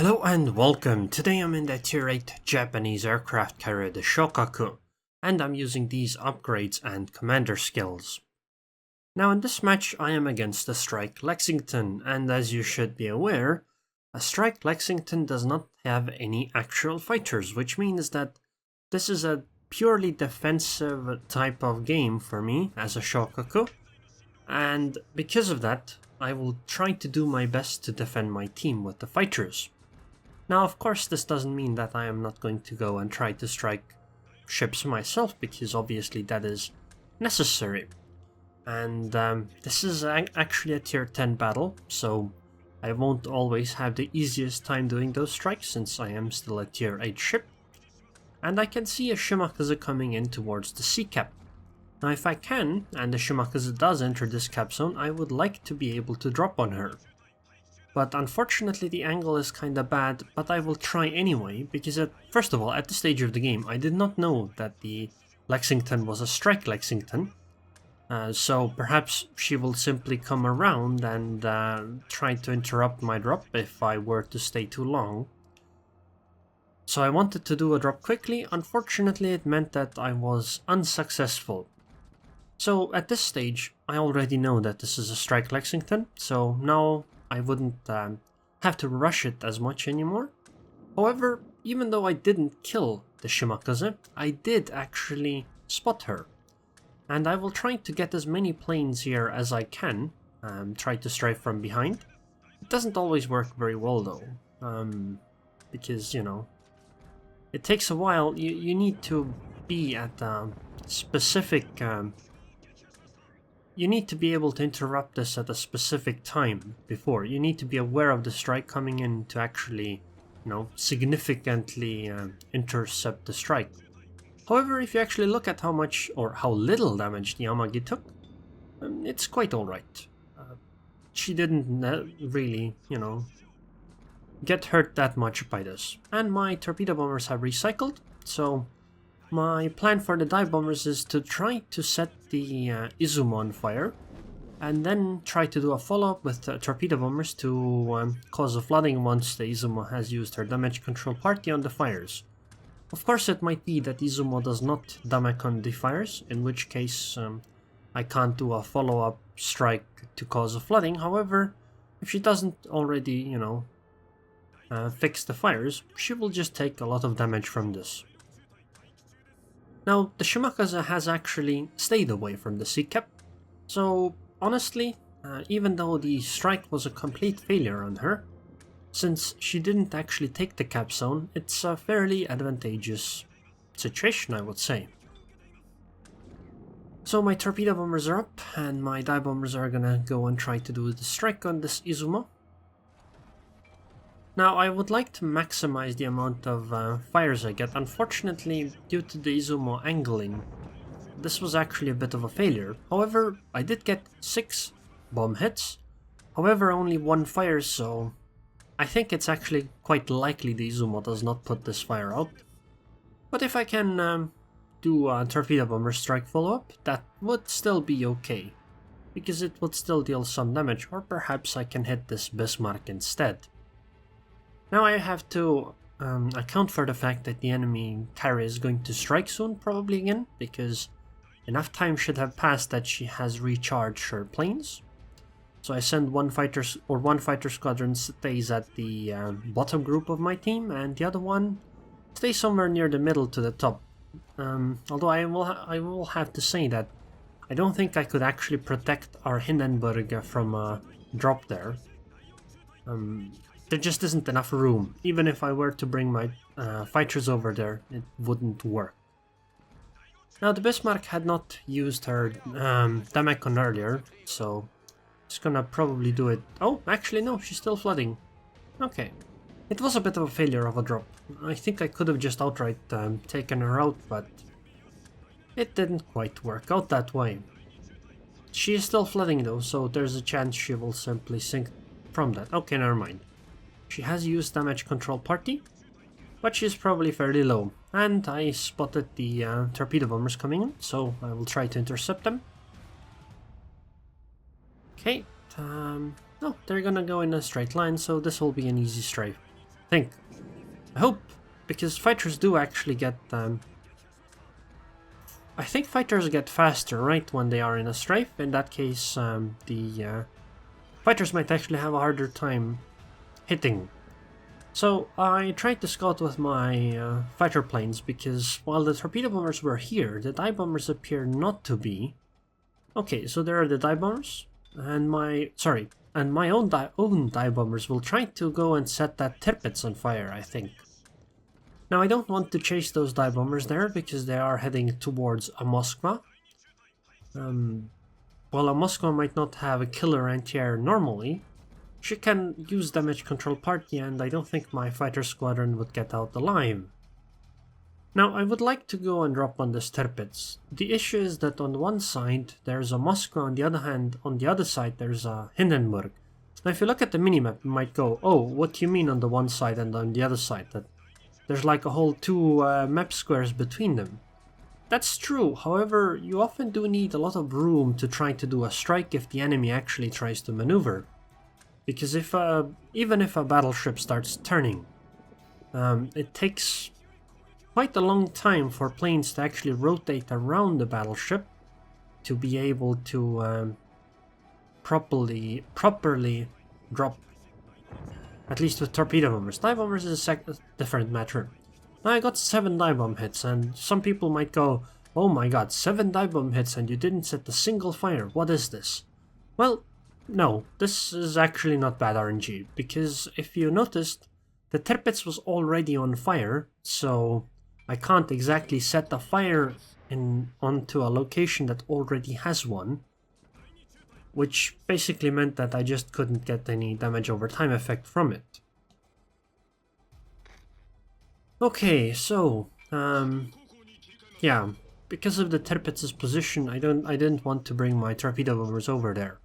Hello and welcome. Today I'm in the tier 8 Japanese aircraft carrier, the Shokaku, and I'm using these upgrades and commander skills. Now in this match I am against the Strike Lexington, and as you should be aware, a Strike Lexington does not have any actual fighters, which means that this is a purely defensive type of game for me as a Shokaku, and because of that I will try to do my best to defend my team with the fighters. Now, of course, this doesn't mean that I am not going to go and try to strike ships myself, because obviously that is necessary. And this is actually a tier 10 battle, so I won't always have the easiest time doing those strikes since I am still a tier 8 ship. And I can see a Shimakaze coming in towards the sea cap. Now if I can, and the Shimakaze does enter this cap zone, I would like to be able to drop on her. But unfortunately the angle is kinda bad, but I will try anyway, because first of all, at this stage of the game, I did not know that the Lexington was a Strike Lexington, so perhaps she will simply come around and try to interrupt my drop if I were to stay too long. So I wanted to do a drop quickly. Unfortunately it meant that I was unsuccessful. So at this stage, I already know that this is a Strike Lexington, so now I wouldn't have to rush it as much anymore. However, even though I didn't kill the Shimakaze, I did actually spot her. And I will try to get as many planes here as I can, try to strike from behind. It doesn't always work very well though, because, you know, it takes a while. You need to be at a specific... You need to be able to interrupt this at a specific time before. You need to be aware of the strike coming in to actually, you know, significantly intercept the strike. However, if you actually look at how much or how little damage the Amagi took, it's quite alright. She didn't really, you know, get hurt that much by this. And my torpedo bombers have recycled, so my plan for the dive bombers is to try to set the Izumo on fire, and then try to do a follow-up with torpedo bombers to cause a flooding once the Izumo has used her damage control party on the fires. Of course it might be that Izumo does not damage on the fires, in which case I can't do a follow-up strike to cause a flooding. However, if she doesn't already, you know, fix the fires, she will just take a lot of damage from this. Now, the Shimakaze has actually stayed away from the sea cap, so honestly, even though the strike was a complete failure on her, since she didn't actually take the cap zone, it's a fairly advantageous situation, I would say. So my torpedo bombers are up, and my dive bombers are gonna go and try to do the strike on this Izumo. Now, I would like to maximize the amount of fires I get. Unfortunately, due to the Izumo angling, this was actually a bit of a failure. However, I did get 6 bomb hits, however only 1 fire, so I think it's actually quite likely the Izumo does not put this fire out. But if I can do a torpedo bomber strike follow-up, that would still be okay, because it would still deal some damage, or perhaps I can hit this Bismarck instead. Now I have to account for the fact that the enemy carrier is going to strike soon, probably again, because enough time should have passed that she has recharged her planes. So I send one fighter squadron stays at the bottom group of my team, and the other one stays somewhere near the middle to the top. Although I will have to say that I don't think I could actually protect our Hindenburg from a drop there. There just isn't enough room. Even if I were to bring my fighters over there, it wouldn't work. Now the Bismarck had not used her Damacon earlier, so it's gonna probably do it. Oh, actually no, she's still flooding. Okay. It was a bit of a failure of a drop. I think I could have just outright taken her out, but it didn't quite work out that way. She is still flooding though, so there's a chance she will simply sink from that. Okay, never mind. She has used damage control party, but she's probably fairly low. And I spotted the torpedo bombers coming in, so I will try to intercept them. Okay, no, they're gonna go in a straight line, so this will be an easy strike think. I hope, because fighters do actually get... I think fighters get faster, right, when they are in a strafe. In that case, the fighters might actually have a harder time hitting. So I tried to scout with my fighter planes, because while the torpedo bombers were here, the dive bombers appear not to be. Okay, so there are the dive bombers, and my own dive bombers will try to go and set that Tirpitz on fire, I think. Now I don't want to chase those dive bombers there, because they are heading towards a Moskva. While a Moskva might not have a killer anti-air normally, she can use damage control party, and I don't think my fighter squadron would get out alive. Now I would like to go and drop on this Tirpitz. The issue is that on one side there's a Moskva, on the other hand, on the other side there's a Hindenburg. Now if you look at the minimap, you might go, oh, what do you mean on the one side and on the other side? That there's like a whole two map squares between them. That's true, however, you often do need a lot of room to try to do a strike if the enemy actually tries to maneuver. Because even if a battleship starts turning, it takes quite a long time for planes to actually rotate around the battleship to be able to properly drop. At least with torpedo bombers. Dive bombers is a different matter. Now I got 7 dive bomb hits, and some people might go, oh my god, 7 dive bomb hits and you didn't set a single fire, what is this? Well, no, this is actually not bad RNG, because if you noticed, the Tirpitz was already on fire, so I can't exactly set a fire onto a location that already has one, which basically meant that I just couldn't get any damage over time effect from it. Okay, so, yeah, because of the Tirpitz's position, I didn't want to bring my torpedo bombers over there.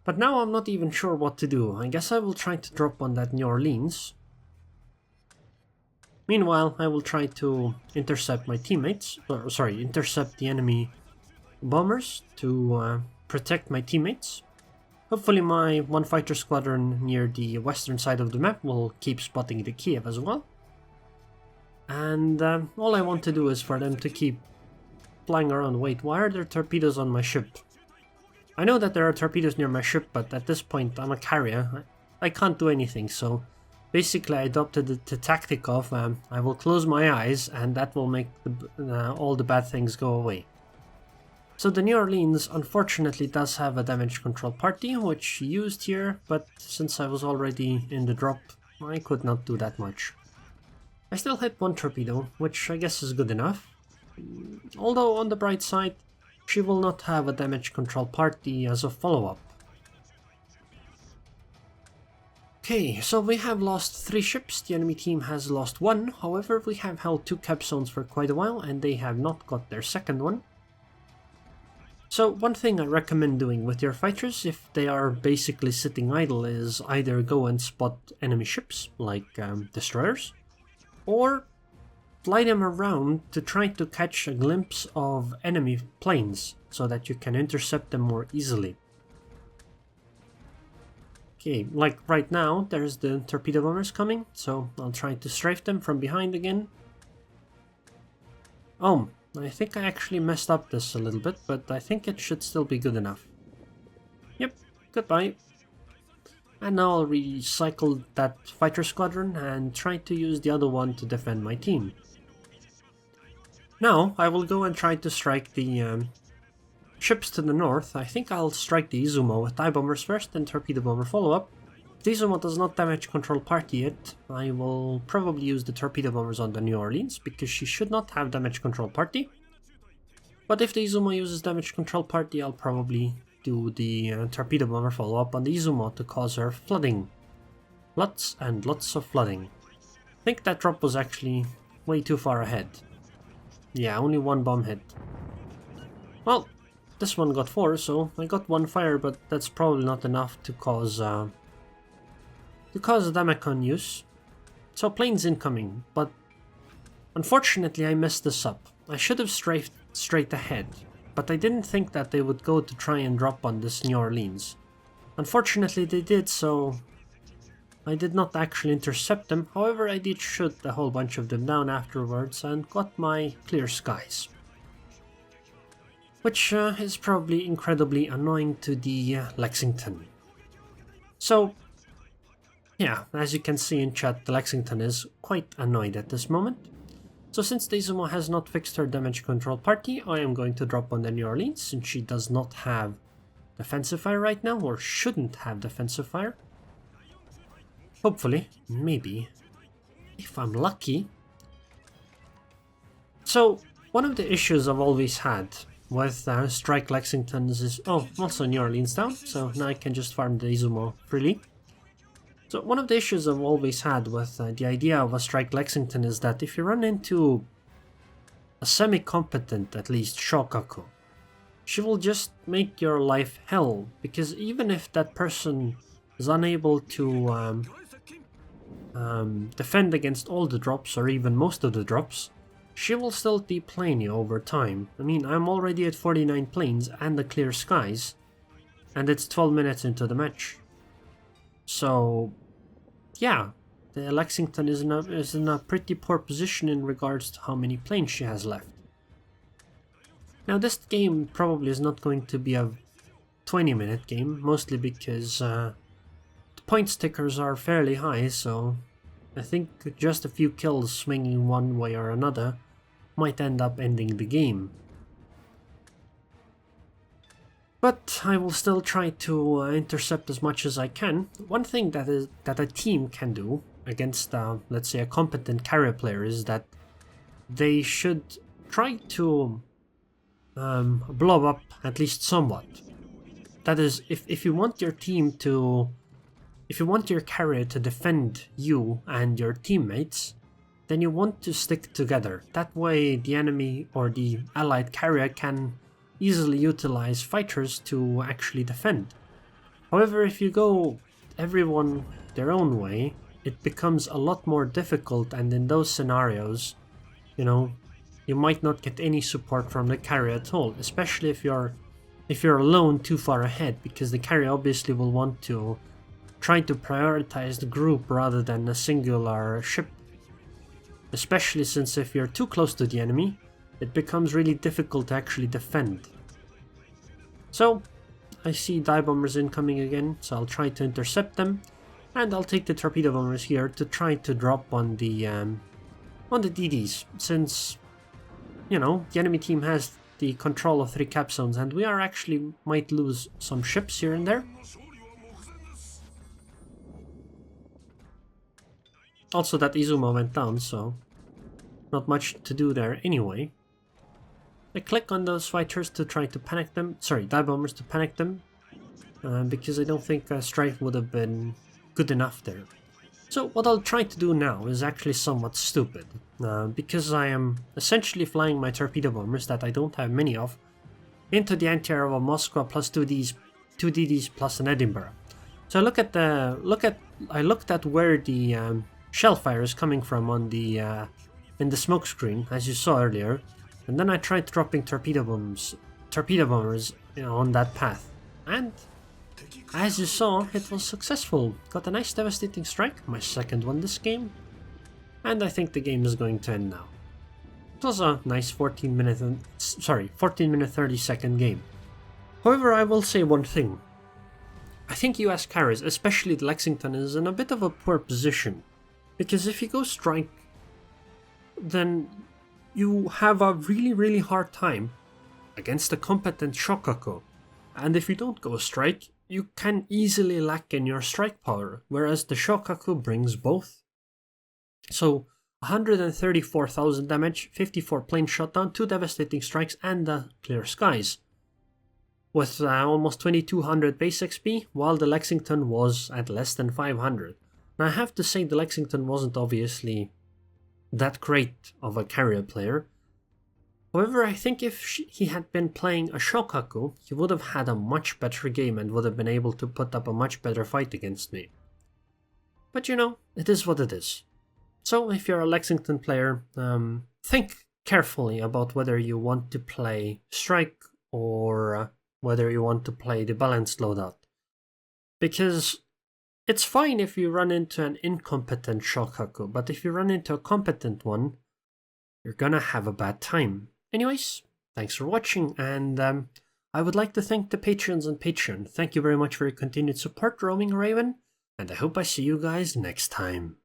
But now I'm not even sure what to do. I guess I will try to drop on that New Orleans. Meanwhile, I will try to intercept my teammates, intercept the enemy bombers to protect my teammates. Hopefully my one fighter squadron near the western side of the map will keep spotting the Kiev as well. And all I want to do is for them to keep flying around. Wait, why are there torpedoes on my ship? I know that there are torpedoes near my ship, but at this point I'm a carrier. I can't do anything, so basically I adopted the tactic of I will close my eyes and that will make all the bad things go away. So the New Orleans unfortunately does have a damage control party, which she used here, but since I was already in the drop, I could not do that much. I still hit 1 torpedo, which I guess is good enough. Although on the bright side, she will not have a damage control party as a follow-up. Okay, so we have lost 3 ships, the enemy team has lost 1, however we have held 2 cap zones for quite a while and they have not got their second one. So one thing I recommend doing with your fighters if they are basically sitting idle is either go and spot enemy ships, like destroyers, or fly them around to try to catch a glimpse of enemy planes so that you can intercept them more easily. Okay, like right now, there's the torpedo bombers coming, so I'll try to strafe them from behind again. Oh, I think I actually messed up this a little bit, but I think it should still be good enough. Yep, goodbye. And now I'll recycle that fighter squadron and try to use the other one to defend my team. Now I will go and try to strike the ships to the north. I think I'll strike the Izumo with dive bombers first and torpedo bomber follow-up. If the Izumo does not damage control party it, I will probably use the torpedo bombers on the New Orleans, because she should not have damage control party. But if the Izumo uses damage control party, I'll probably do the torpedo bomber follow-up on the Izumo to cause her flooding. Lots and lots of flooding. I think that drop was actually way too far ahead. Yeah, only 1 bomb hit. Well, this one got 4, so I got 1 fire, but that's probably not enough to cause Damacon use. So planes incoming, but unfortunately I messed this up. I should have strafed straight ahead, but I didn't think that they would go to try and drop on this New Orleans. Unfortunately they did, so I did not actually intercept them, however I did shoot a whole bunch of them down afterwards and got my clear skies. Which is probably incredibly annoying to the Lexington. So, yeah, as you can see in chat, the Lexington is quite annoyed at this moment. So since the Izumo has not fixed her damage control party, I am going to drop on the New Orleans since she does not have defensive fire right now, or shouldn't have defensive fire. Hopefully, maybe, if I'm lucky. So, one of the issues I've always had with Strike Lexingtons is... Oh, also New Orleans down, so now I can just farm the Izumo freely. So one of the issues I've always had with the idea of a Strike Lexington is that if you run into a semi-competent, at least, Shokaku, she will just make your life hell, because even if that person is unable to defend against all the drops, or even most of the drops, she will still deplane you over time. I mean, I'm already at 49 planes and the clear skies, and it's 12 minutes into the match. So, yeah, the Lexington is in a pretty poor position in regards to how many planes she has left. Now, this game probably is not going to be a 20-minute game, mostly because the point stickers are fairly high, so I think just a few kills swinging one way or another might end up ending the game. But I will still try to intercept as much as I can. One thing that a team can do against, let's say, a competent carrier player is that they should try to blow up at least somewhat. That is, if you want your team to... If you want your carrier to defend you and your teammates, then you want to stick together. That way the enemy or the allied carrier can easily utilize fighters to actually defend. However, if you go everyone their own way, it becomes a lot more difficult, and in those scenarios, you know, you might not get any support from the carrier at all, especially if you're alone too far ahead, because the carrier obviously will want to try to prioritize the group rather than a singular ship. Especially since if you're too close to the enemy, it becomes really difficult to actually defend. So, I see dive bombers incoming again, so I'll try to intercept them, and I'll take the torpedo bombers here to try to drop on the DDs, since, you know, the enemy team has the control of 3 cap zones, and we are actually might lose some ships here and there. Also, that Izumo went down, so not much to do there anyway. I click on those fighters to try to panic them, sorry, dive bombers to panic them, because I don't think a strike would have been good enough there. So what I'll try to do now is actually somewhat stupid, because I am essentially flying my torpedo bombers that I don't have many of into the anti-air of a Moscow plus 2 DDs plus an Edinburgh. So I looked at where the shellfire is coming from on the in the smoke screen, as you saw earlier, and then I tried dropping torpedo bombers, you know, on that path, and as you saw, it was successful. Got a nice devastating strike, my second one this game, and I think the game is going to end now. It was a nice 14 minute 30-second game. However, I will say one thing. I think US carriers, especially the Lexington, is in a bit of a poor position. Because if you go strike, then you have a really hard time against a competent Shokaku. And if you don't go strike, you can easily lack in your strike power, whereas the Shokaku brings both. So 134,000 damage, 54 plane shutdown, 2 devastating strikes, and the clear skies. With almost 2200 base XP, while the Lexington was at less than 500. Now I have to say the Lexington wasn't obviously that great of a carrier player. However, I think if he had been playing a Shokaku, he would have had a much better game and would have been able to put up a much better fight against me. But you know, it is what it is. So if you're a Lexington player, think carefully about whether you want to play Strike or whether you want to play the balanced loadout. Because It's fine if you run into an incompetent Shokaku, but if you run into a competent one, you're gonna have a bad time. Anyways, thanks for watching, and I would like to thank the patrons on Patreon. Thank you very much for your continued support, Roaming Raven, and I hope I see you guys next time.